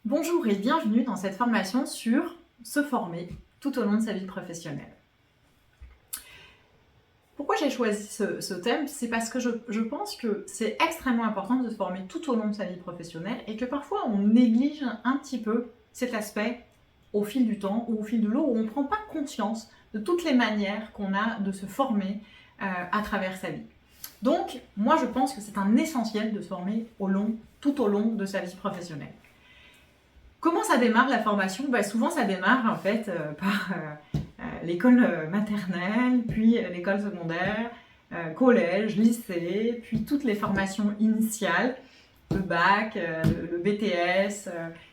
Bonjour et bienvenue dans cette formation sur se former tout au long de sa vie professionnelle. Pourquoi j'ai choisi ce thème? C'est parce que je pense que c'est extrêmement important de se former tout au long de sa vie professionnelle et que parfois on néglige un petit peu cet aspect au fil du temps ou au fil de l'eau où on ne prend pas conscience de toutes les manières qu'on a de se former à travers sa vie. Donc, moi je pense que c'est un essentiel de se former tout au long de sa vie professionnelle. Comment ça démarre la formation? Souvent ça démarre en fait par l'école maternelle, puis l'école secondaire, collège, lycée, puis toutes les formations initiales, le bac, le BTS,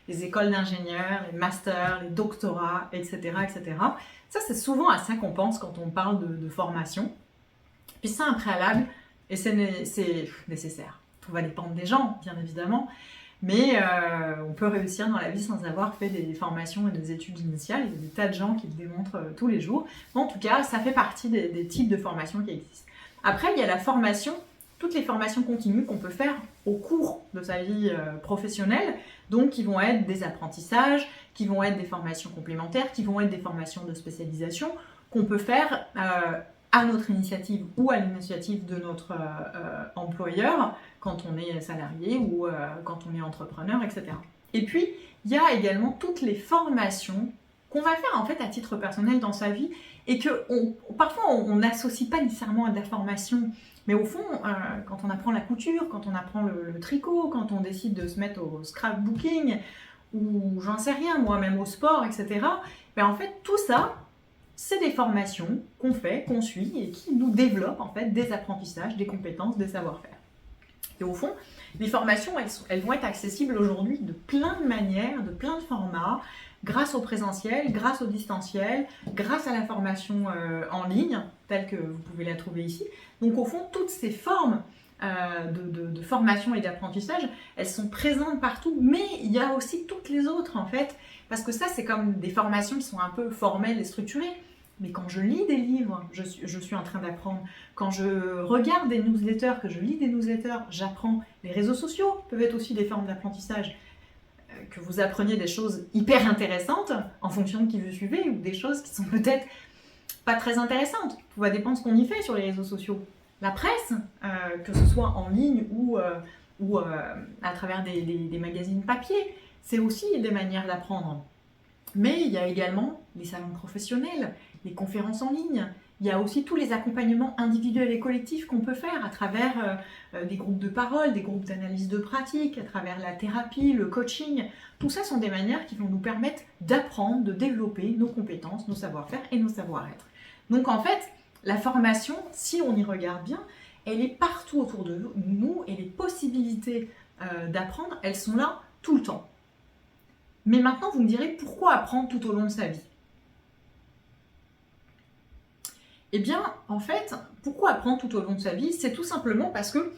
les écoles d'ingénieurs, les masters, les doctorats, etc. etc. Ça c'est souvent à ça qu'on pense quand on parle de formation. Puis c'est un préalable et c'est nécessaire. Tout va dépendre des gens, bien évidemment. Mais on peut réussir dans la vie sans avoir fait des formations et des études initiales. Il y a des tas de gens qui le démontrent tous les jours. Mais en tout cas, ça fait partie des types de formations qui existent. Après, il y a la formation, toutes les formations continues qu'on peut faire au cours de sa vie professionnelle, donc qui vont être des apprentissages, qui vont être des formations complémentaires, qui vont être des formations de spécialisation qu'on peut faire à notre initiative ou à l'initiative de notre employeur quand on est salarié ou quand on est entrepreneur, etc. Et puis, il y a également toutes les formations qu'on va faire en fait à titre personnel dans sa vie et que parfois on n'associe pas nécessairement à de la formation. Mais au fond, quand on apprend la couture, quand on apprend le tricot, quand on décide de se mettre au scrapbooking ou j'en sais rien, moi même au sport, etc. En fait, tout ça, c'est des formations qu'on fait, qu'on suit et qui nous développent en fait des apprentissages, des compétences, des savoir-faire. Et au fond, les formations, elles vont être accessibles aujourd'hui de plein de manières, de plein de formats, grâce au présentiel, grâce au distanciel, grâce à la formation en ligne, telle que vous pouvez la trouver ici. Donc au fond, toutes ces formes de formation et d'apprentissage, elles sont présentes partout, mais il y a aussi toutes les autres en fait, parce que ça c'est comme des formations qui sont un peu formelles et structurées. Mais quand je lis des livres, je suis en train d'apprendre. Quand je regarde des newsletters, que je lis des newsletters, j'apprends. Les réseaux sociaux peuvent être aussi des formes d'apprentissage. Que vous appreniez des choses hyper intéressantes en fonction de qui vous suivez ou des choses qui sont peut-être pas très intéressantes. Tout va dépendre de ce qu'on y fait sur les réseaux sociaux. La presse, que ce soit en ligne ou à travers des magazines papier, c'est aussi des manières d'apprendre. Mais il y a également les salons professionnels, les conférences en ligne. Il y a aussi tous les accompagnements individuels et collectifs qu'on peut faire à travers des groupes de parole, des groupes d'analyse de pratique, à travers la thérapie, le coaching. Tout ça sont des manières qui vont nous permettre d'apprendre, de développer nos compétences, nos savoir-faire et nos savoir-être. Donc en fait, la formation, si on y regarde bien, elle est partout autour de nous et les possibilités d'apprendre, elles sont là tout le temps. Mais maintenant, vous me direz, pourquoi apprendre tout au long de sa vie? Eh bien, en fait, pourquoi apprendre tout au long de sa vie? C'est tout simplement parce que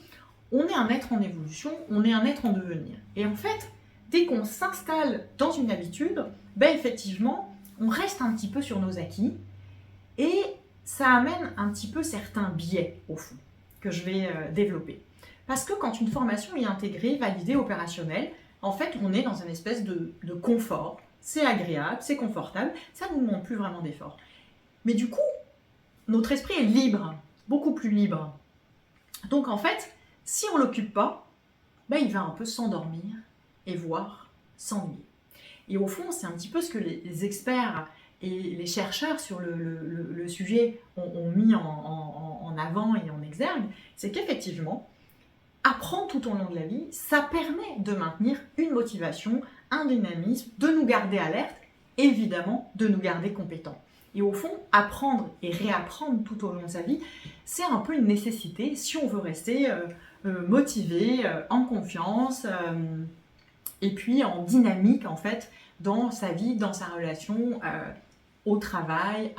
on est un être en évolution, on est un être en devenir. Et en fait, dès qu'on s'installe dans une habitude, effectivement, on reste un petit peu sur nos acquis et ça amène un petit peu certains biais, au fond, que je vais développer. Parce que quand une formation est intégrée, validée, opérationnelle, en fait, on est dans une espèce de confort. C'est agréable, c'est confortable, ça ne nous demande plus vraiment d'effort. Mais du coup, notre esprit est libre, beaucoup plus libre. Donc en fait, si on ne l'occupe pas, il va un peu s'endormir et voire s'ennuyer. Et au fond, c'est un petit peu ce que les experts et les chercheurs sur le sujet ont mis en avant et en exergue, c'est qu'effectivement, apprendre tout au long de la vie, ça permet de maintenir une motivation, un dynamisme, de nous garder alertes, évidemment de nous garder compétents. Et au fond, apprendre et réapprendre tout au long de sa vie, c'est un peu une nécessité si on veut rester motivé, en confiance, et puis en dynamique en fait, dans sa vie, dans sa relation au travail,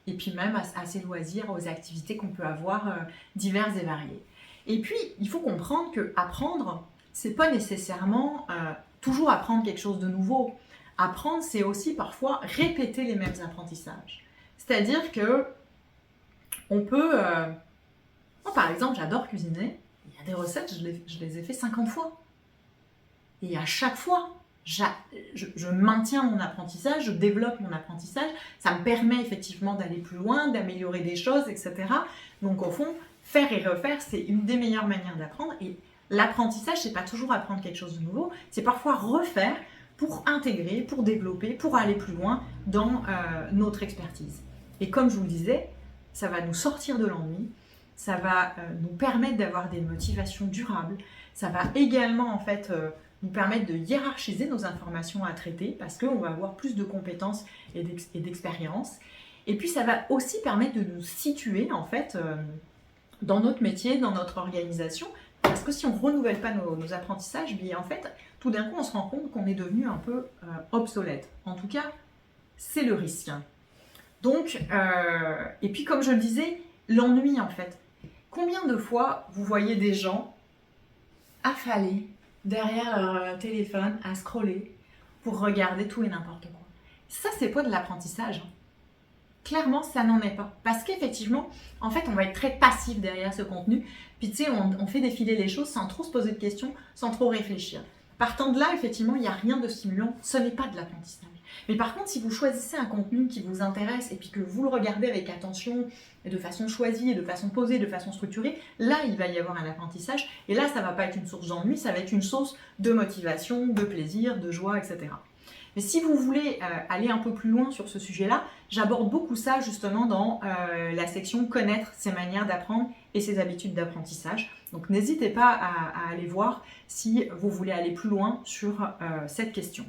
et puis même à ses loisirs, aux activités qu'on peut avoir diverses et variées. Et puis, il faut comprendre que apprendre, c'est pas nécessairement toujours apprendre quelque chose de nouveau. Apprendre, c'est aussi parfois répéter les mêmes apprentissages. C'est-à-dire que on peut... moi, par exemple, j'adore cuisiner. Il y a des recettes, je les ai fait 50 fois. Et à chaque fois, je maintiens mon apprentissage, je développe mon apprentissage, ça me permet effectivement d'aller plus loin, d'améliorer des choses, etc. Donc au fond, faire et refaire, c'est une des meilleures manières d'apprendre. Et l'apprentissage, c'est pas toujours apprendre quelque chose de nouveau, c'est parfois refaire pour intégrer, pour développer, pour aller plus loin dans notre expertise. Et comme je vous le disais, ça va nous sortir de l'ennui, ça va nous permettre d'avoir des motivations durables, ça va également en fait nous permettre de hiérarchiser nos informations à traiter parce qu'on va avoir plus de compétences et d'expérience. Et puis ça va aussi permettre de nous situer en fait dans notre métier, dans notre organisation, parce que si on ne renouvelle pas nos apprentissages, bien en fait, tout d'un coup on se rend compte qu'on est devenu un peu obsolète. En tout cas, c'est le risque. Donc, et puis comme je le disais, l'ennui en fait. Combien de fois vous voyez des gens affalés derrière leur téléphone à scroller pour regarder tout et n'importe quoi? Ça, c'est pas de l'apprentissage. Clairement, ça n'en est pas. Parce qu'effectivement, en fait, on va être très passif derrière ce contenu. Puis tu sais, on fait défiler les choses sans trop se poser de questions, sans trop réfléchir. Partant de là, effectivement, il n'y a rien de stimulant. Ce n'est pas de l'apprentissage. Mais par contre, si vous choisissez un contenu qui vous intéresse et puis que vous le regardez avec attention, et de façon choisie, et de façon posée, de façon structurée, là, il va y avoir un apprentissage. Et là, ça ne va pas être une source d'ennui, ça va être une source de motivation, de plaisir, de joie, etc. Mais si vous voulez aller un peu plus loin sur ce sujet-là, j'aborde beaucoup ça justement dans la section connaître ses manières d'apprendre et ses habitudes d'apprentissage. Donc n'hésitez pas à aller voir si vous voulez aller plus loin sur cette question.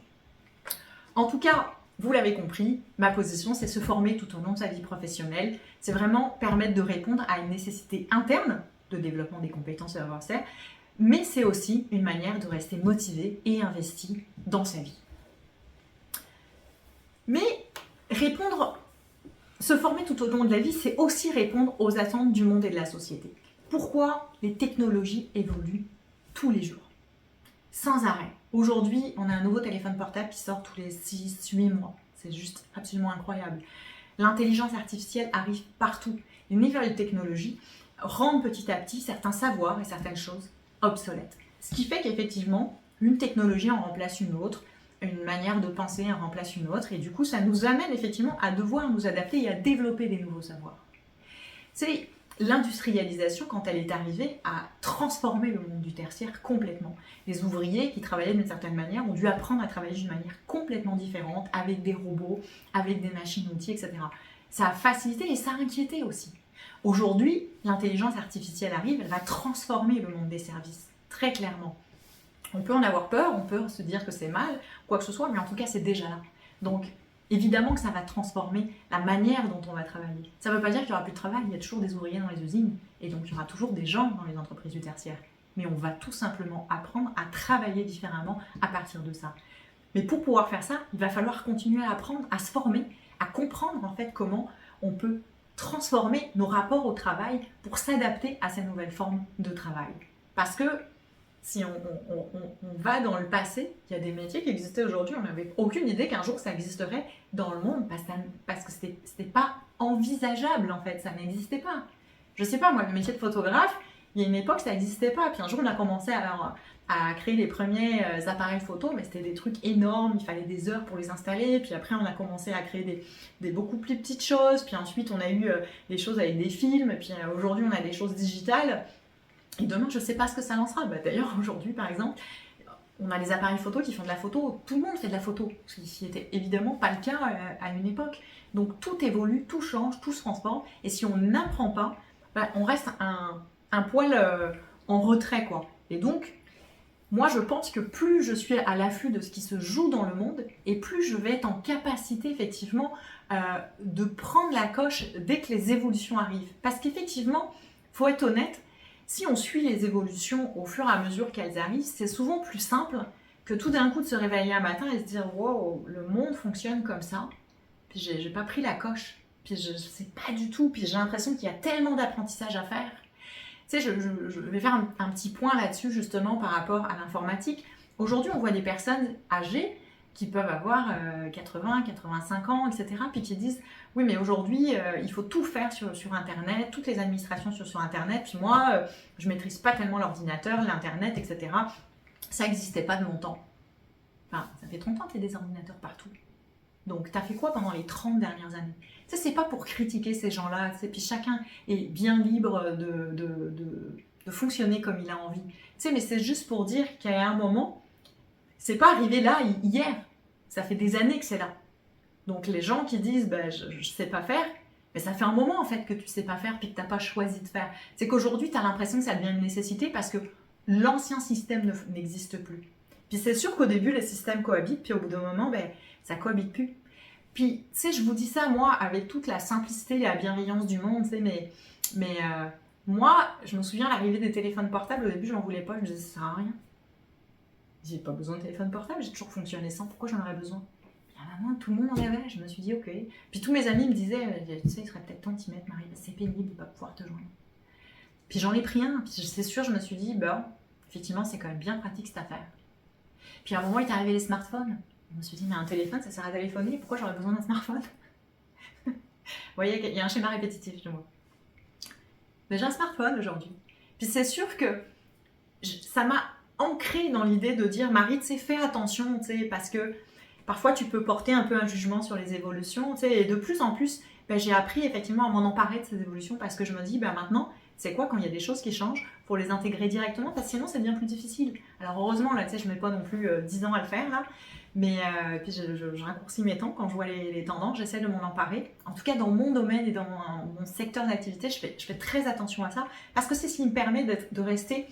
En tout cas, vous l'avez compris, ma position, c'est se former tout au long de sa vie professionnelle. C'est vraiment permettre de répondre à une nécessité interne de développement des compétences et de savoir-faire, mais c'est aussi une manière de rester motivé et investi dans sa vie. Mais se former tout au long de la vie, c'est aussi répondre aux attentes du monde et de la société. Pourquoi les technologies évoluent tous les jours, sans arrêt. Aujourd'hui, on a un nouveau téléphone portable qui sort tous les 6-8 mois. C'est juste absolument incroyable. L'intelligence artificielle arrive partout. Les nouvelles technologies rendent petit à petit certains savoirs et certaines choses obsolètes. Ce qui fait qu'effectivement, une technologie en remplace une autre, une manière de penser en remplace une autre, et du coup, ça nous amène effectivement à devoir nous adapter et à développer des nouveaux savoirs. C'est l'industrialisation, quand elle est arrivée, a transformé le monde du tertiaire complètement. Les ouvriers qui travaillaient d'une certaine manière ont dû apprendre à travailler d'une manière complètement différente, avec des robots, avec des machines-outils, etc. Ça a facilité et ça a inquiété aussi. Aujourd'hui, l'intelligence artificielle arrive, elle va transformer le monde des services, très clairement. On peut en avoir peur, on peut se dire que c'est mal, quoi que ce soit, mais en tout cas, c'est déjà là. Donc, évidemment que ça va transformer la manière dont on va travailler. Ça ne veut pas dire qu'il n'y aura plus de travail, il y a toujours des ouvriers dans les usines, et donc il y aura toujours des gens dans les entreprises du tertiaire. Mais on va tout simplement apprendre à travailler différemment à partir de ça. Mais pour pouvoir faire ça, il va falloir continuer à apprendre, à se former, à comprendre en fait comment on peut transformer nos rapports au travail pour s'adapter à ces nouvelles formes de travail. Parce que si on va dans le passé, il y a des métiers qui existaient aujourd'hui, on n'avait aucune idée qu'un jour ça existerait dans le monde parce que c'était pas envisageable en fait, ça n'existait pas. Je sais pas, moi, le métier de photographe, il y a une époque ça n'existait pas, puis un jour on a commencé à créer les premiers appareils photo, mais c'était des trucs énormes, il fallait des heures pour les installer, puis après on a commencé à créer des beaucoup plus petites choses, puis ensuite on a eu des choses avec des films, puis aujourd'hui on a des choses digitales. Et demain, je ne sais pas ce que ça lancera. D'ailleurs, aujourd'hui, par exemple, on a des appareils photo qui font de la photo. Tout le monde fait de la photo, ce qui n'était évidemment pas le cas à une époque. Donc tout évolue, tout change, tout se transforme. Et si on n'apprend pas, on reste un poil en retrait, quoi. Et donc, moi, je pense que plus je suis à l'affût de ce qui se joue dans le monde, et plus je vais être en capacité, effectivement, de prendre la coche dès que les évolutions arrivent. Parce qu'effectivement, il faut être honnête, si on suit les évolutions au fur et à mesure qu'elles arrivent, c'est souvent plus simple que tout d'un coup de se réveiller un matin et se dire « Wow, le monde fonctionne comme ça, puis j'ai pas pris la coche, puis je sais pas du tout, puis j'ai l'impression qu'il y a tellement d'apprentissage à faire. » Tu sais, je vais faire un petit point là-dessus justement par rapport à l'informatique. Aujourd'hui, on voit des personnes âgées qui peuvent avoir 80, 85 ans, etc. Puis qui disent « Oui, mais aujourd'hui, il faut tout faire sur Internet, toutes les administrations sur Internet. Puis moi, je ne maîtrise pas tellement l'ordinateur, l'Internet, etc. » Ça n'existait pas de mon temps. Enfin, fait 30 ans que tu as des ordinateurs partout. Donc, tu as fait quoi pendant les 30 dernières années? Tu sais, c'est pas pour critiquer ces gens-là, puis chacun est bien libre de fonctionner comme il a envie. Tu sais, mais c'est juste pour dire qu'à un moment, c'est pas arrivé là, hier. Ça fait des années que c'est là. Donc, les gens qui disent, je sais pas faire, mais ça fait un moment en fait que tu sais pas faire puis que tu n'as pas choisi de faire. C'est qu'aujourd'hui, tu as l'impression que ça devient une nécessité parce que l'ancien système n'existe plus. Puis c'est sûr qu'au début, les systèmes cohabitent, puis au bout d'un moment, ça cohabite plus. Puis, tu sais, je vous dis ça, moi, avec toute la simplicité et la bienveillance du monde, tu sais, mais moi, je me souviens, l'arrivée des téléphones portables, au début, je n'en voulais pas, je me disais, ça sert à rien. J'ai pas besoin de téléphone portable, j'ai toujours fonctionné sans, pourquoi j'en aurais besoin? Tout le monde en avait, je me suis dit ok. Puis tous mes amis me disaient, tu sais, il serait peut-être temps de t'y mettre, Marie, c'est pénible de ne pas pouvoir te joindre. Puis j'en ai pris un, puis c'est sûr, je me suis dit, effectivement, c'est quand même bien pratique cette affaire. Puis à un moment, il est arrivé les smartphones. Je me suis dit, mais un téléphone, ça sert à téléphoner, pourquoi j'aurais besoin d'un smartphone? Vous voyez, il y a un schéma répétitif chez moi. Mais j'ai un smartphone aujourd'hui. Puis c'est sûr que ça m'a ancré dans l'idée de dire, Marie, tu sais, fais attention, tu sais, parce que parfois, tu peux porter un peu un jugement sur les évolutions, tu sais, et de plus en plus, j'ai appris effectivement à m'en emparer de ces évolutions parce que je me dis, maintenant, c'est quoi, quand il y a des choses qui changent, faut les intégrer directement parce que sinon, c'est bien plus difficile. Alors heureusement, là, tu sais, je ne mets pas non plus 10 ans à le faire, là, mais puis je raccourcis mes temps quand je vois les tendances, j'essaie de m'en emparer. En tout cas, dans mon domaine et dans mon secteur d'activité, je fais très attention à ça parce que c'est ce qui me permet de rester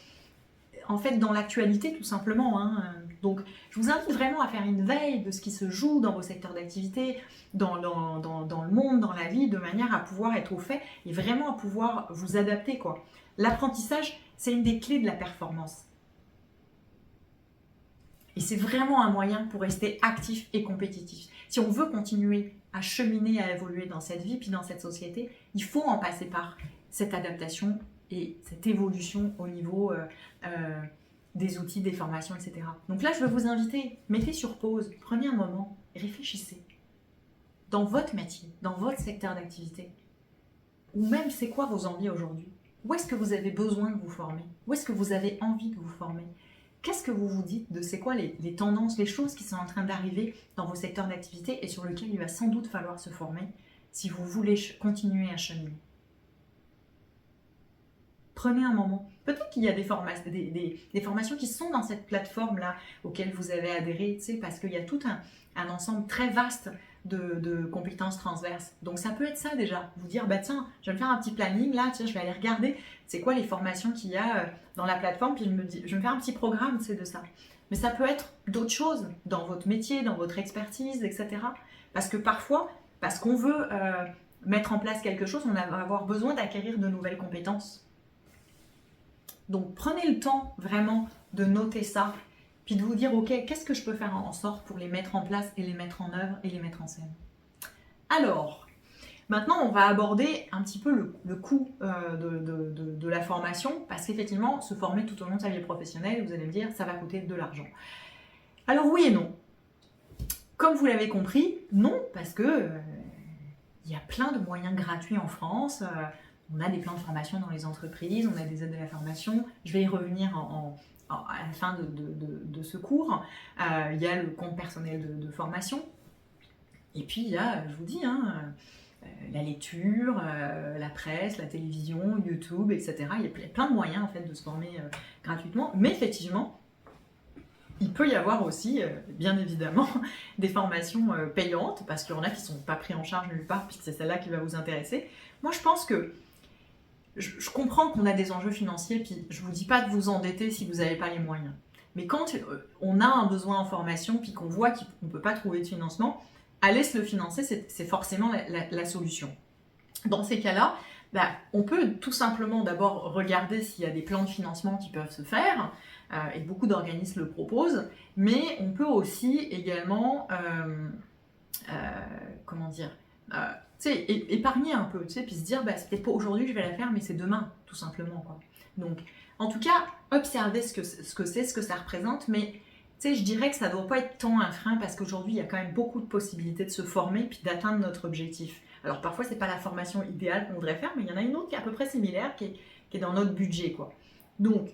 en fait dans l'actualité tout simplement. Donc je vous invite vraiment à faire une veille de ce qui se joue dans vos secteurs d'activité, dans le monde, dans la vie, de manière à pouvoir être au fait et vraiment à pouvoir vous adapter, quoi. L'apprentissage, c'est une des clés de la performance. Et c'est vraiment un moyen pour rester actif et compétitif. Si on veut continuer à cheminer, à évoluer dans cette vie, puis dans cette société, il faut en passer par cette adaptation et cette évolution au niveau des outils, des formations, etc. Donc là, je veux vous inviter, mettez sur pause, prenez un moment, réfléchissez. Dans votre métier, dans votre secteur d'activité, ou même c'est quoi vos envies aujourd'hui? Où est-ce que vous avez besoin de vous former? Où est-ce que vous avez envie de vous former? Qu'est-ce que vous vous dites de c'est quoi les tendances, les choses qui sont en train d'arriver dans vos secteurs d'activité et sur lesquels il va sans doute falloir se former si vous voulez continuer à cheminer? Prenez un moment. Peut-être qu'il y a des formations qui sont dans cette plateforme-là auxquelles vous avez adhéré, tu sais, parce qu'il y a tout un ensemble très vaste de compétences transverses. Donc ça peut être ça déjà, vous dire, tiens, je vais me faire un petit planning là, tiens, je vais aller regarder c'est quoi les formations qu'il y a dans la plateforme, puis je vais me faire un petit programme, tu sais, de ça. Mais ça peut être d'autres choses dans votre métier, dans votre expertise, etc. Parce que parfois, parce qu'on veut mettre en place quelque chose, on va avoir besoin d'acquérir de nouvelles compétences. Donc prenez le temps vraiment de noter ça, puis de vous dire, ok, qu'est-ce que je peux faire en sorte pour les mettre en place et les mettre en œuvre et les mettre en scène. Alors, maintenant on va aborder un petit peu le coût de la formation, parce qu'effectivement, se former tout au long de sa vie professionnelle, vous allez me dire, ça va coûter de l'argent. Alors oui et non. Comme vous l'avez compris, non, parce que il y a plein de moyens gratuits en France. On a des plans de formation dans les entreprises, on a des aides à la formation. Je vais y revenir à la fin de ce cours. Il y a le compte personnel de formation. Et puis il y a, je vous dis, la lecture, la presse, la télévision, YouTube, etc. Il y a plein de moyens en fait, de se former gratuitement. Mais effectivement, il peut y avoir aussi, bien évidemment, des formations payantes, parce qu'il y en a qui ne sont pas pris en charge nulle part, puisque c'est celle-là qui va vous intéresser. Moi, je pense que je comprends qu'on a des enjeux financiers, puis je ne vous dis pas de vous endetter si vous n'avez pas les moyens. Mais quand on a un besoin en formation, puis qu'on voit qu'on ne peut pas trouver de financement, aller se le financer, c'est forcément la solution. Dans ces cas-là, on peut tout simplement d'abord regarder s'il y a des plans de financement qui peuvent se faire, et beaucoup d'organismes le proposent, mais on peut aussi également, épargner un peu, puis se dire, c'est peut-être pas aujourd'hui que je vais la faire, mais c'est demain, tout simplement, quoi. Donc, en tout cas, observez ce que ça représente, mais je dirais que ça ne doit pas être tant un frein, parce qu'aujourd'hui, il y a quand même beaucoup de possibilités de se former, puis d'atteindre notre objectif. Alors, parfois, c'est pas la formation idéale qu'on voudrait faire, mais il y en a une autre qui est à peu près similaire, qui est dans notre budget, quoi. Donc,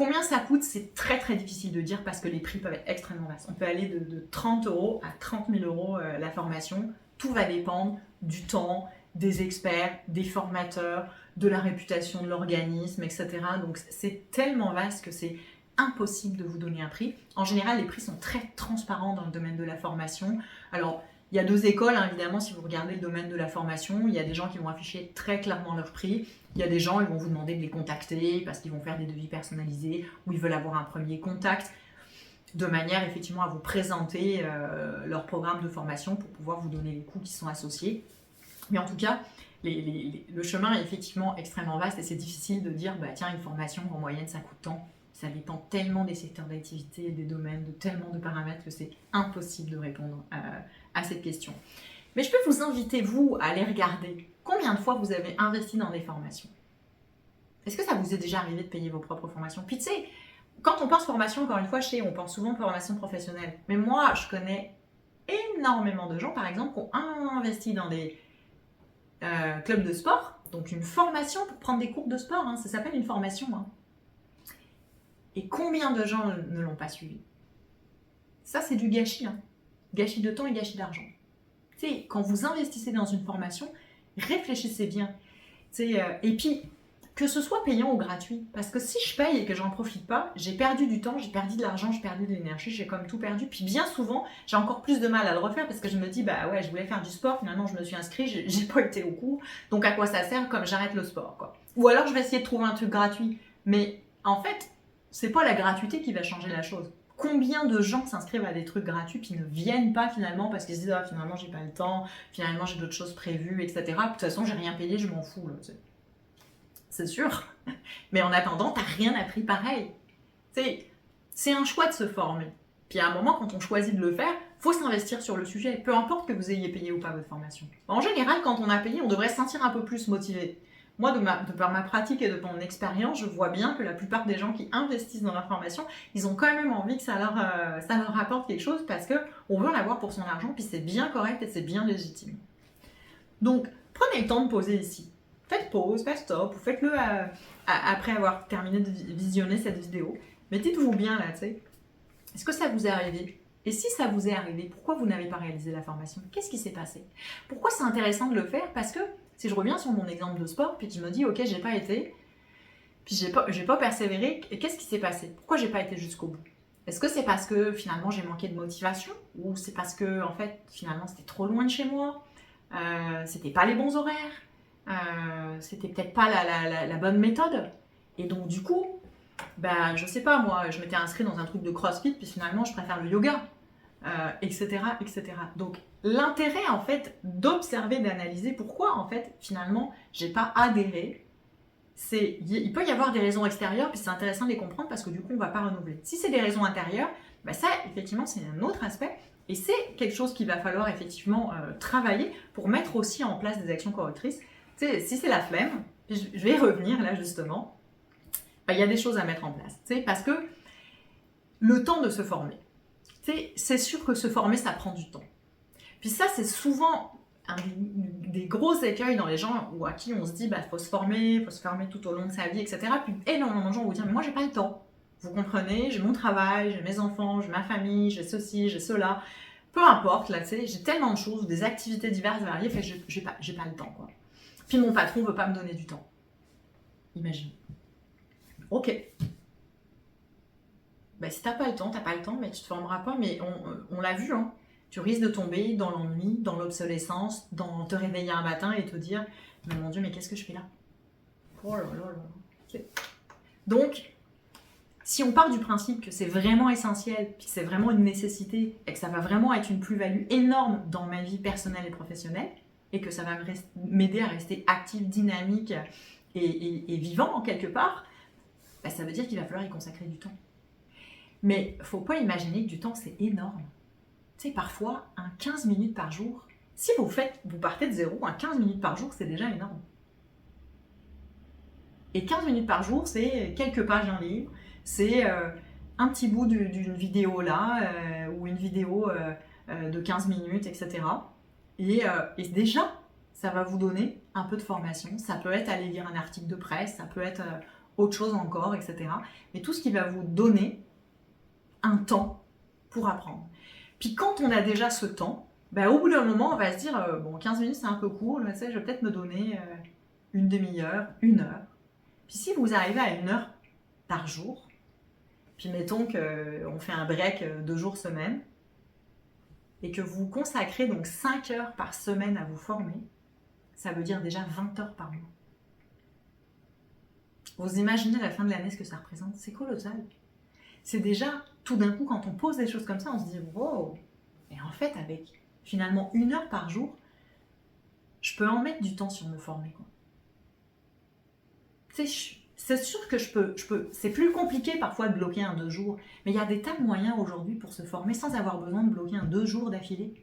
Combien ça coûte, c'est très très difficile de dire parce que les prix peuvent être extrêmement vastes. On peut aller de 30 € à 30 000 € la formation. Tout va dépendre du temps, des experts, des formateurs, de la réputation de l'organisme, etc. Donc c'est tellement vaste que c'est impossible de vous donner un prix. En général, les prix sont très transparents dans le domaine de la formation. Alors, il y a deux écoles, hein, évidemment, si vous regardez le domaine de la formation. Il y a des gens qui vont afficher très clairement leur prix. Il y a des gens, ils vont vous demander de les contacter parce qu'ils vont faire des devis personnalisés ou ils veulent avoir un premier contact de manière effectivement à vous présenter leur programme de formation pour pouvoir vous donner les coûts qui sont associés. Mais en tout cas, le chemin est effectivement extrêmement vaste et c'est difficile de dire, bah tiens, une formation en moyenne ça coûte tant. Ça dépend tellement des secteurs d'activité, des domaines, de tellement de paramètres que c'est impossible de répondre à cette question. Mais je peux vous inviter, vous, à aller regarder combien de fois vous avez investi dans des formations. Est-ce que ça vous est déjà arrivé de payer vos propres formations? Puis tu sais, quand on pense formation, encore une fois, on pense souvent formation professionnelle. Mais moi, je connais énormément de gens, par exemple, qui ont investi dans des clubs de sport, donc une formation pour prendre des cours de sport, hein, ça s'appelle une formation. Hein. Et combien de gens ne l'ont pas suivi? Ça, c'est du gâchis. Hein. Gâchis de temps et gâchis d'argent. Tu sais, quand vous investissez dans une formation, réfléchissez bien. Et puis, que ce soit payant ou gratuit. Parce que si je paye et que j'en profite pas, j'ai perdu du temps, j'ai perdu de l'argent, j'ai perdu de l'énergie, j'ai comme tout perdu. Puis bien souvent, j'ai encore plus de mal à le refaire parce que je me dis, bah ouais, je voulais faire du sport, finalement je me suis inscrite, j'ai pas été au cours. Donc à quoi ça sert comme j'arrête le sport, quoi. Ou alors je vais essayer de trouver un truc gratuit. Mais en fait, c'est pas la gratuité qui va changer la chose. Combien de gens s'inscrivent à des trucs gratuits puis ne viennent pas finalement parce qu'ils se disent, ah, finalement j'ai pas le temps, finalement j'ai d'autres choses prévues, etc. De toute façon, j'ai rien payé, je m'en fous. Là, c'est sûr. Mais en attendant, t'as rien appris pareil. C'est un choix de se former. Puis à un moment, quand on choisit de le faire, faut s'investir sur le sujet. Peu importe que vous ayez payé ou pas votre formation. En général, quand on a payé, on devrait se sentir un peu plus motivé. Moi, de par ma pratique et de mon expérience, je vois bien que la plupart des gens qui investissent dans leur formation, ils ont quand même envie que ça leur rapporte quelque chose parce qu'on veut l'avoir pour son argent, puis c'est bien correct et c'est bien légitime. Donc, prenez le temps de poser ici. Faites pause, faites stop, ou faites-le après avoir terminé de visionner cette vidéo. Mais dites-vous bien là, tu sais, est-ce que ça vous est arrivé? Et si ça vous est arrivé, pourquoi vous n'avez pas réalisé la formation? Qu'est-ce qui s'est passé? Pourquoi c'est intéressant de le faire? Parce que si je reviens sur mon exemple de sport, puis je me dis, ok, j'ai pas été, puis j'ai pas persévéré, et qu'est-ce qui s'est passé? Pourquoi j'ai pas été jusqu'au bout? Est-ce que c'est parce que finalement j'ai manqué de motivation? Ou c'est parce que en fait finalement c'était trop loin de chez moi? C'était pas les bons horaires? C'était peut-être pas la bonne méthode? Et donc du coup, bah je sais pas, moi je m'étais inscrite dans un truc de CrossFit, puis finalement je préfère le yoga, etc., etc. Donc l'intérêt en fait d'observer, d'analyser pourquoi en fait finalement j'ai pas adhéré, il peut y avoir des raisons extérieures, puis c'est intéressant de les comprendre parce que du coup on va pas renouveler. Si c'est des raisons intérieures, bah ça effectivement c'est un autre aspect et c'est quelque chose qu'il va falloir effectivement travailler pour mettre aussi en place des actions correctrices. Tu sais, si c'est la flemme, je vais y revenir là justement, bah, y a des choses à mettre en place, tu sais, parce que le temps de se former, tu sais, c'est sûr que se former ça prend du temps. Puis ça c'est souvent un des gros écueils dans les gens à qui on se dit bah faut se former tout au long de sa vie, etc. Puis énormément de gens vont vous dire mais moi j'ai pas le temps. Vous comprenez, j'ai mon travail, j'ai mes enfants, j'ai ma famille, j'ai ceci, j'ai cela. Peu importe, là, tu sais, j'ai tellement de choses, des activités diverses, variées, fait que j'ai pas le temps, quoi. Puis mon patron veut pas me donner du temps. Imagine. Ok. Ben, si t'as pas le temps, mais tu te formeras pas, mais on l'a vu, hein. Tu risques de tomber dans l'ennui, dans l'obsolescence, dans te réveiller un matin et te dire « Mais mon Dieu, mais qu'est-ce que je fais là ?» Oh là là là. Donc, si on part du principe que c'est vraiment essentiel, que c'est vraiment une nécessité, et que ça va vraiment être une plus-value énorme dans ma vie personnelle et professionnelle, et que ça va m'aider à rester actif, dynamique et vivant en quelque part, bah, ça veut dire qu'il va falloir y consacrer du temps. Mais il ne faut pas imaginer que du temps, c'est énorme. Tu sais, parfois, un 15 minutes par jour, si vous partez de zéro, un 15 minutes par jour, c'est déjà énorme. Et 15 minutes par jour, c'est quelques pages d'un livre, c'est un petit bout d'une vidéo là, ou une vidéo de 15 minutes, etc. Et déjà, ça va vous donner un peu de formation. Ça peut être aller lire un article de presse, ça peut être autre chose encore, etc. Mais tout ce qui va vous donner un temps pour apprendre. Puis quand on a déjà ce temps, au bout d'un moment, on va se dire, bon, 15 minutes c'est un peu court, je vais peut-être me donner une demi-heure, 1 heure. Puis si vous arrivez à 1 heure par jour, puis mettons qu'on fait un break 2 jours semaine, et que vous consacrez donc 5 heures par semaine à vous former, ça veut dire déjà 20 heures par mois. Vous imaginez à la fin de l'année ce que ça représente? C'est colossal. C'est déjà, tout d'un coup, quand on pose des choses comme ça, on se dit « wow !» Et en fait, avec finalement 1 heure par jour, je peux en mettre du temps sur me former, quoi. C'est sûr que je peux. C'est plus compliqué parfois de bloquer un 2 jours, mais il y a des tas de moyens aujourd'hui pour se former sans avoir besoin de bloquer un 2 jours d'affilée.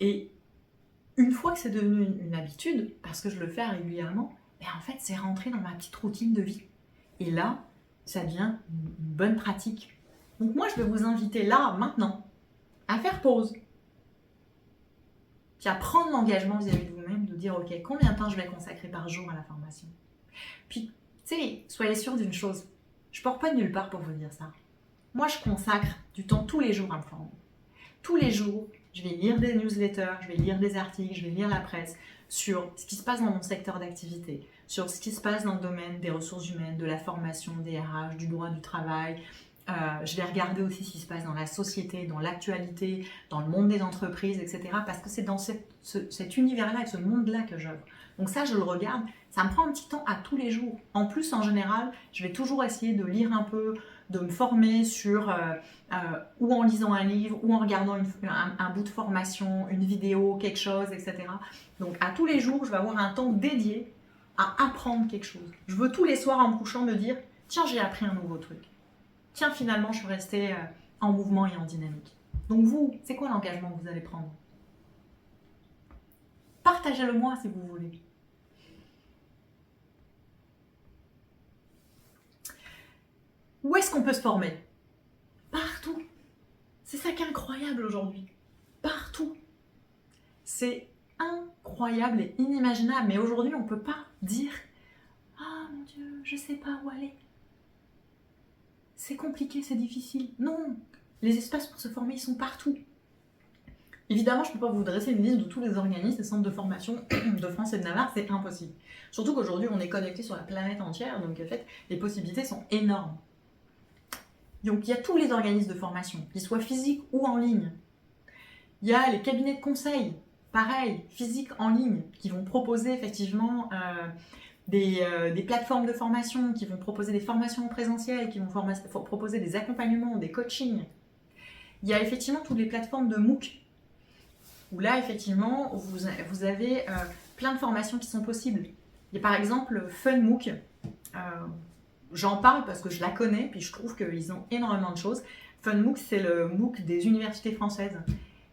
Et une fois que c'est devenu une habitude, parce que je le fais régulièrement, en fait c'est rentré dans ma petite routine de vie. Et là, ça devient une bonne pratique. Donc moi je vais vous inviter là, maintenant, à faire pause. Puis à prendre l'engagement vis-à-vis de vous-même, de dire ok, combien de temps je vais consacrer par jour à la formation. Puis, tu sais, soyez sûr d'une chose, je ne pars pas de nulle part pour vous dire ça. Moi, je consacre du temps tous les jours à me former. Tous les jours, je vais lire des newsletters, je vais lire des articles, je vais lire la presse sur ce qui se passe dans mon secteur d'activité, sur ce qui se passe dans le domaine des ressources humaines, de la formation, des RH, du droit du travail. Je vais regarder aussi ce qui se passe dans la société, dans l'actualité, dans le monde des entreprises, etc. Parce que c'est dans cet univers-là et ce monde-là que j'œuvre. Donc ça, je le regarde. Ça me prend un petit temps à tous les jours. En plus, en général, je vais toujours essayer de lire un peu, de me former sur ou en lisant un livre, ou en regardant un bout de formation, une vidéo, quelque chose, etc. Donc à tous les jours, je vais avoir un temps dédié à apprendre quelque chose. Je veux tous les soirs en me couchant me dire « Tiens, j'ai appris un nouveau truc. Tiens, finalement, je suis restée en mouvement et en dynamique. » Donc vous, c'est quoi l'engagement que vous allez prendre? Partagez-le moi si vous voulez. Où est-ce qu'on peut se former? Partout. C'est ça qui est incroyable aujourd'hui. Partout. C'est incroyable et inimaginable. Mais aujourd'hui, on ne peut pas dire « Ah mon Dieu, je ne sais pas où aller. » C'est compliqué, c'est difficile. Non, les espaces pour se former, ils sont partout. Évidemment, je ne peux pas vous dresser une liste de tous les organismes et centres de formation de France et de Navarre, c'est impossible. Surtout qu'aujourd'hui, on est connecté sur la planète entière, donc en fait, les possibilités sont énormes. Donc, il y a tous les organismes de formation, qu'ils soient physiques ou en ligne. Il y a les cabinets de conseil, pareil, physiques en ligne, qui vont proposer effectivement des plateformes de formation, qui vont proposer des formations présentielles, qui vont proposer des accompagnements, des coachings. Il y a effectivement toutes les plateformes de MOOC, où là, effectivement, vous avez plein de formations qui sont possibles. Il y a par exemple FunMOOC. J'en parle parce que je la connais, puis je trouve qu'ils ont énormément de choses. FunMOOC, c'est le MOOC des universités françaises.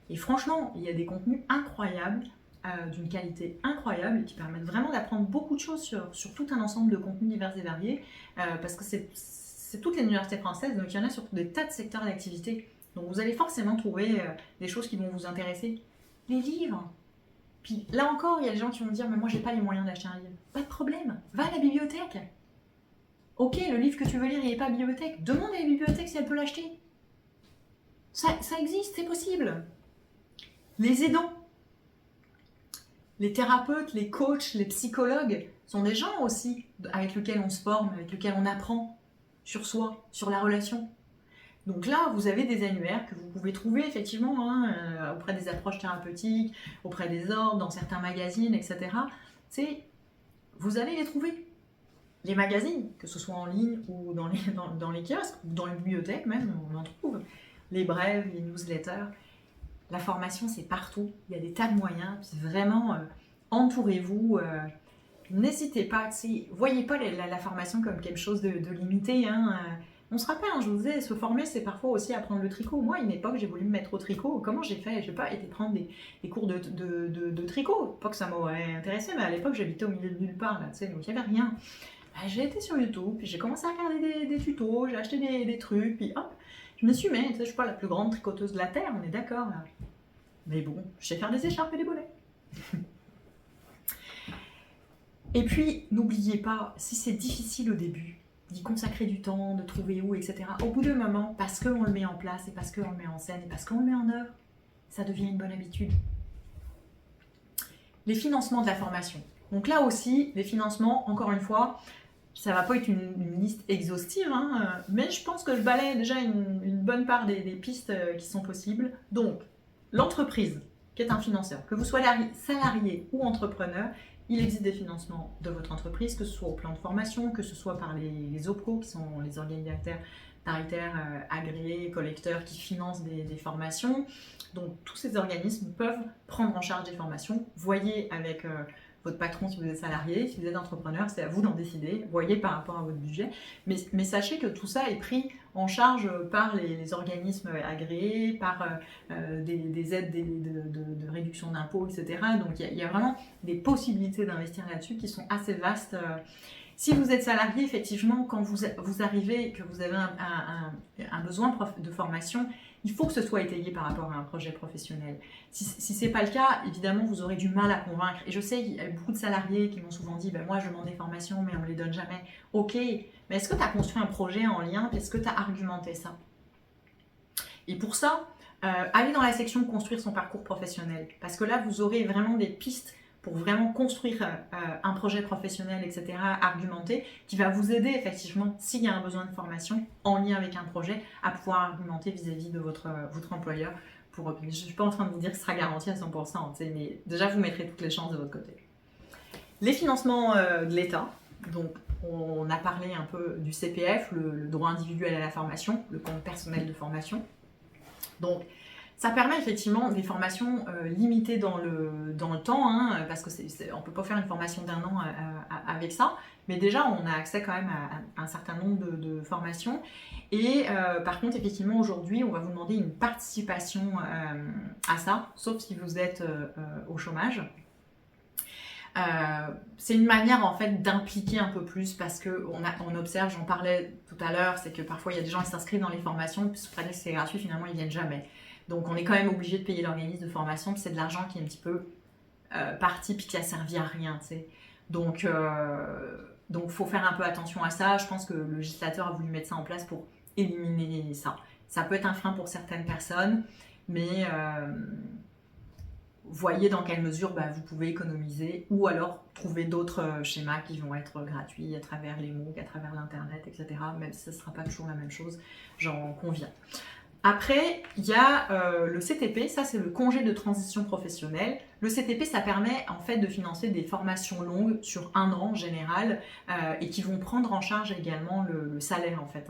Et franchement, il y a des contenus incroyables, d'une qualité incroyable, qui permettent vraiment d'apprendre beaucoup de choses sur tout un ensemble de contenus divers et variés, parce que c'est toutes les universités françaises, donc il y en a sur des tas de secteurs d'activité. Donc vous allez forcément trouver des choses qui vont vous intéresser. Les livres. Puis là encore, il y a des gens qui vont me dire « Mais moi, j'ai pas les moyens d'acheter un livre. » Pas de problème, va à la bibliothèque. Ok, le livre que tu veux lire, il n'est pas à la bibliothèque. Demande à la bibliothèque si elle peut l'acheter. Ça existe, c'est possible. Les aidants. Les thérapeutes, les coachs, les psychologues sont des gens aussi avec lesquels on se forme, avec lesquels on apprend sur soi, sur la relation. Donc là, vous avez des annuaires que vous pouvez trouver effectivement auprès des approches thérapeutiques, auprès des ordres, dans certains magazines, etc. Vous allez les trouver. Les magazines, que ce soit en ligne ou dans les kiosques, ou dans les bibliothèques même, on en trouve. Les brèves, les newsletters. La formation, c'est partout. Il y a des tas de moyens. Puis vraiment, entourez-vous. N'hésitez pas. Voyez pas la formation comme quelque chose de limité. On se rappelle, je vous disais, se former, c'est parfois aussi apprendre le tricot. Moi, à une époque, j'ai voulu me mettre au tricot. Comment j'ai fait? Je n'ai pas été prendre des cours de tricot. Pas que ça m'aurait intéressé, mais à l'époque, j'habitais au milieu de nulle part, là, donc il n'y avait rien. J'ai été sur YouTube, puis j'ai commencé à regarder des tutos, j'ai acheté des trucs, puis hop, je me suis mis, je ne suis pas la plus grande tricoteuse de la Terre, on est d'accord, là. Mais bon, je sais faire des écharpes et des bonnets. Et puis, n'oubliez pas, si c'est difficile au début, d'y consacrer du temps, de trouver où, etc., au bout d'un moment, parce qu'on le met en place, et parce qu'on le met en scène, et parce qu'on le met en œuvre, ça devient une bonne habitude. Les financements de la formation. Donc là aussi, les financements, encore une fois, ça ne va pas être une liste exhaustive, hein, mais je pense que je balaye déjà une bonne part des pistes qui sont possibles. Donc, l'entreprise, qui est un financeur, que vous soyez salarié ou entrepreneur, il existe des financements de votre entreprise, que ce soit au plan de formation, que ce soit par les OPCO, qui sont les organisateurs paritaires agréés, collecteurs, qui financent des formations. Donc, tous ces organismes peuvent prendre en charge des formations. Voyez avec votre patron si vous êtes salarié, si vous êtes entrepreneur, c'est à vous d'en décider. Voyez par rapport à votre budget. Mais sachez que tout ça est pris en charge par les organismes agréés, par des aides de réduction d'impôts, etc. Donc il y a vraiment des possibilités d'investir là-dessus qui sont assez vastes. Si vous êtes salarié, effectivement, quand vous arrivez, que vous avez un besoin de formation, il faut que ce soit étayé par rapport à un projet professionnel. Si ce n'est pas le cas, évidemment, vous aurez du mal à convaincre. Et je sais qu'il y a beaucoup de salariés qui m'ont souvent dit moi, je demande des formations, mais on ne me les donne jamais. Ok, mais est-ce que tu as construit un projet en lien? Est-ce que tu as argumenté ça? Et pour ça, allez dans la section construire son parcours professionnel. Parce que là, vous aurez vraiment des pistes pour vraiment construire un projet professionnel, etc., argumenté, qui va vous aider effectivement, s'il y a un besoin de formation en lien avec un projet, à pouvoir argumenter vis-à-vis de votre employeur. Je ne suis pas en train de vous dire que ce sera garanti à 100%, mais déjà vous mettrez toutes les chances de votre côté. Les financements de l'État, donc on a parlé un peu du CPF, le droit individuel à la formation, le compte personnel de formation. Donc, ça permet effectivement des formations limitées dans le temps, hein, parce qu'on ne peut pas faire une formation d'1 an avec ça, mais déjà on a accès quand même à un certain nombre de formations. Et par contre, effectivement, aujourd'hui, on va vous demander une participation à ça, sauf si vous êtes au chômage. C'est une manière en fait d'impliquer un peu plus parce qu'on observe, j'en parlais tout à l'heure, c'est que parfois il y a des gens qui s'inscrivent dans les formations, puis sous prétexte que c'est gratuit, finalement ils viennent jamais. Donc on est quand même obligé de payer l'organisme de formation, puis c'est de l'argent qui est un petit peu parti, puis qui a servi à rien, tu sais. Donc faut faire un peu attention à ça. Je pense que le législateur a voulu mettre ça en place pour éliminer ça. Ça peut être un frein pour certaines personnes, mais voyez dans quelle mesure vous pouvez économiser ou alors trouver d'autres schémas qui vont être gratuits à travers les MOOC, à travers l'internet, etc. Même si ce ne sera pas toujours la même chose, j'en conviens. Après, il y a le CTP, ça c'est le congé de transition professionnelle. Le CTP, ça permet en fait de financer des formations longues sur 1 an en général et qui vont prendre en charge également le salaire en fait.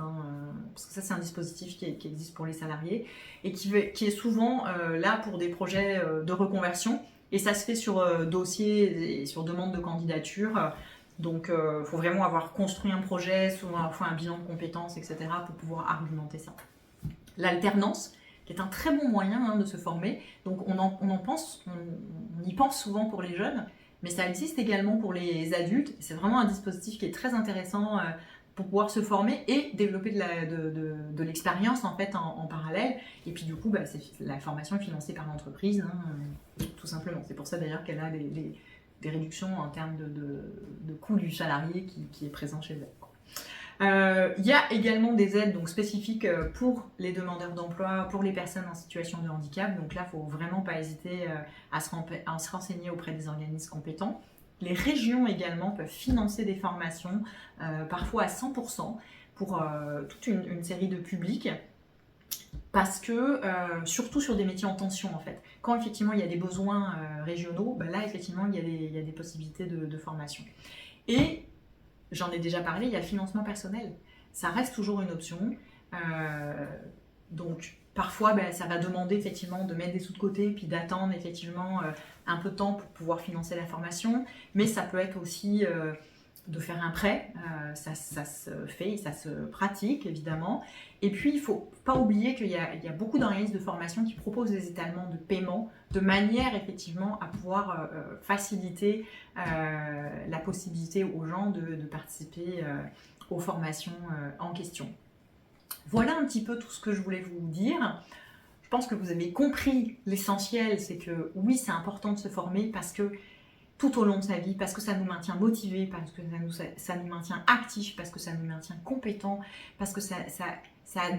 Parce que ça c'est un dispositif qui existe pour les salariés et qui est souvent là pour des projets de reconversion et ça se fait sur dossier et sur demande de candidature. Donc il faut vraiment avoir construit un projet, souvent un bilan de compétences, etc. pour pouvoir argumenter ça. L'alternance, qui est un très bon moyen de se former. Donc on y pense souvent pour les jeunes, mais ça existe également pour les adultes. C'est vraiment un dispositif qui est très intéressant pour pouvoir se former et développer de l'expérience en fait en parallèle. Et puis du coup, c'est la formation est financée par l'entreprise, tout simplement. C'est pour ça d'ailleurs qu'elle a des réductions en termes de coût du salarié qui est présent chez elle. Il y a également des aides donc, spécifiques pour les demandeurs d'emploi, pour les personnes en situation de handicap. Donc là, il ne faut vraiment pas hésiter à se renseigner auprès des organismes compétents. Les régions également peuvent financer des formations, parfois à 100%, pour toute une série de publics. Parce que, surtout sur des métiers en tension en fait, quand effectivement il y a des besoins régionaux, là effectivement il y a des possibilités de formation. Et j'en ai déjà parlé, il y a le financement personnel. Ça reste toujours une option. Donc, parfois, ça va demander effectivement de mettre des sous de côté puis d'attendre effectivement un peu de temps pour pouvoir financer la formation. Mais ça peut être aussi de faire un prêt. Ça se fait, ça se pratique évidemment. Et puis, il ne faut pas oublier qu'il y a beaucoup d'organismes de formation qui proposent des étalements de paiement de manière effectivement à pouvoir faciliter la possibilité aux gens de participer aux formations en question. Voilà un petit peu tout ce que je voulais vous dire. Je pense que vous avez compris l'essentiel, c'est que oui, c'est important de se former parce que tout au long de sa vie, parce que ça nous maintient motivés, parce que ça nous maintient actifs, parce que ça nous maintient compétents, parce que ça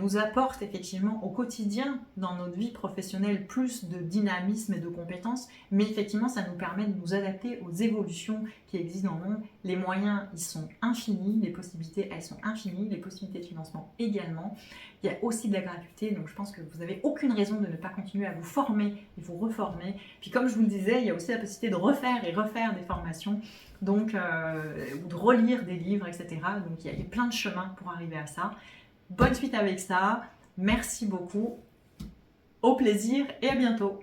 nous apporte effectivement au quotidien dans notre vie professionnelle plus de dynamisme et de compétences, mais effectivement ça nous permet de nous adapter aux évolutions qui existent dans le monde. Les moyens, ils sont infinis, les possibilités, elles sont infinies, les possibilités de financement également. Il y a aussi de la gratuité, donc je pense que vous n'avez aucune raison de ne pas continuer à vous former et vous reformer. Puis comme je vous le disais, il y a aussi la possibilité de refaire et refaire des formations, donc, ou de relire des livres, etc. Donc il y a plein de chemins pour arriver à ça. Bonne suite avec ça, merci beaucoup, au plaisir et à bientôt.